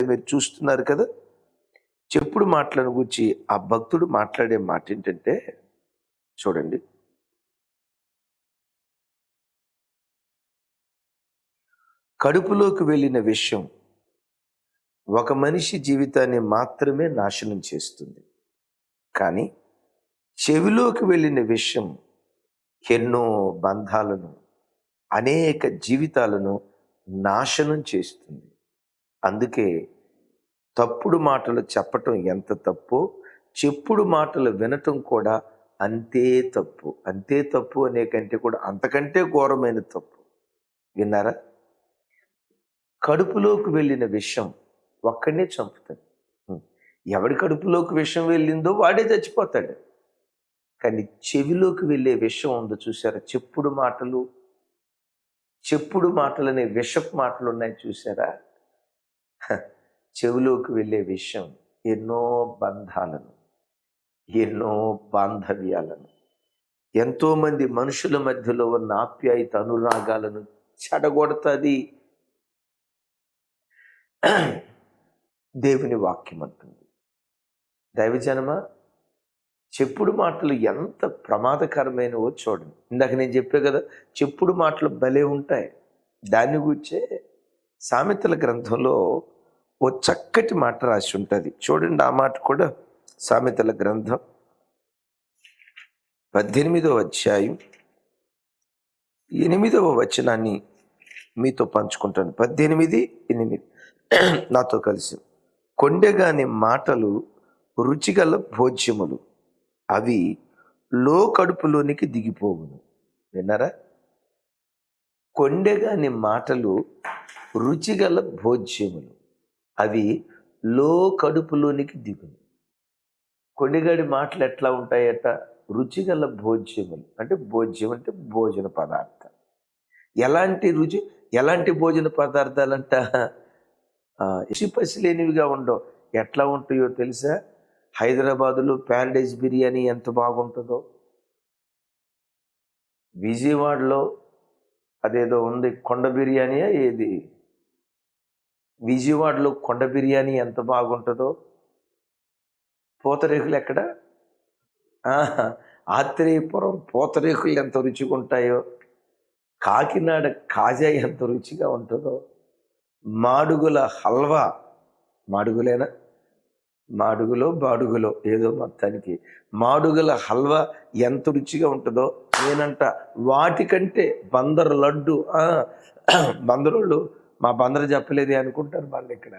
మీరు చూస్తున్నారు కదా. చెప్పుడు మాటలను గురించి ఆ భక్తుడు మాట్లాడే మాట ఏంటంటే చూడండి. కడుపులోకి వెళ్ళిన విషయం ఒక మనిషి జీవితాన్ని మాత్రమే నాశనం చేస్తుంది. కానీ చెవిలోకి వెళ్ళిన విషయం ఎన్నో బంధాలను, అనేక జీవితాలను నాశనం చేస్తుంది. అందుకే తప్పుడు మాటలు చెప్పటం ఎంత తప్పో, చెప్పుడు మాటలు వినటం కూడా అంతే తప్పు. అంతే తప్పు అనే కంటే కూడా అంతకంటే ఘోరమైన తప్పు. విన్నారా? కడుపులోకి వెళ్ళిన విషం ఒక్కడినే చంపుతుంది. ఎవడి కడుపులోకి విషం వెళ్ళిందో వాడే చచ్చిపోతాడు. కానీ చెవిలోకి వెళ్ళే విషం ఉందో చూసారా? చెప్పుడు మాటలనే విషపు మాటలు ఉన్నాయి చూసారా? చెవిలోకి వెళ్ళే విషయం ఎన్నో బంధాలను, ఎన్నో బాంధవ్యాలను, ఎంతోమంది మనుషుల మధ్యలో ఉన్న ఆప్యాయత అనురాగాలను చెడగొడుతుంది. దేవుని వాక్యం అంటుంది. దైవజనమా, చెప్పుడు మాటలు ఎంత ప్రమాదకరమైనవో చూడండి. ఇందాక నేను చెప్పే కదా, చెప్పుడు మాటలు భలే ఉంటాయి. దాన్ని గురించే సామెతల గ్రంథంలో ఓ చక్కటి మాట రాసి ఉంటుంది. చూడండి, ఆ మాట కూడా సామెతల గ్రంథం 18వ అధ్యాయం 8వ వచనాన్ని మీతో పంచుకుంటాను. 18:8 నాతో కలిసి. కొండెగాని మాటలు రుచిగల భోజ్యములు, అవి లో కడుపులోనికి దిగిపోవును. విన్నారా? కొండెగాని మాటలు రుచిగల భోజ్యములు, అవి లో కడుపులోనికి దిగును. కొండెగాడి మాటలు ఎట్లా ఉంటాయట? రుచిగల భోజ్యములు. అంటే భోజ్యం అంటే భోజన పదార్థం. ఎలాంటి భోజన పదార్థాలంట? పసిలేనివిగా ఉండవు. ఎట్లా ఉంటాయో తెలుసా? హైదరాబాదులో ప్యారడైజ్ బిర్యానీ ఎంత బాగుంటుందో, విజయవాడలో అదేదో ఉంది కొండ బిర్యానీయా ఏది, విజయవాడలో కొండ బిర్యానీ ఎంత బాగుంటుందో, పూతరేకులు ఎక్కడ, ఆత్రేయపురం పూతరేకులు ఎంత రుచిగా ఉంటాయో, కాకినాడ కాజా ఎంత రుచిగా ఉంటుందో, మాడుగుల హల్వా, మాడుగులేనా, బాడుగులో ఏదో మొత్తానికి మాడుగుల హల్వా ఎంత రుచిగా ఉంటుందో నేనంట. వాటికంటే బందర్ లడ్డు, బందరోళ్ళు మా బందరు చెప్పలేదే అనుకుంటారు వాళ్ళు ఇక్కడ.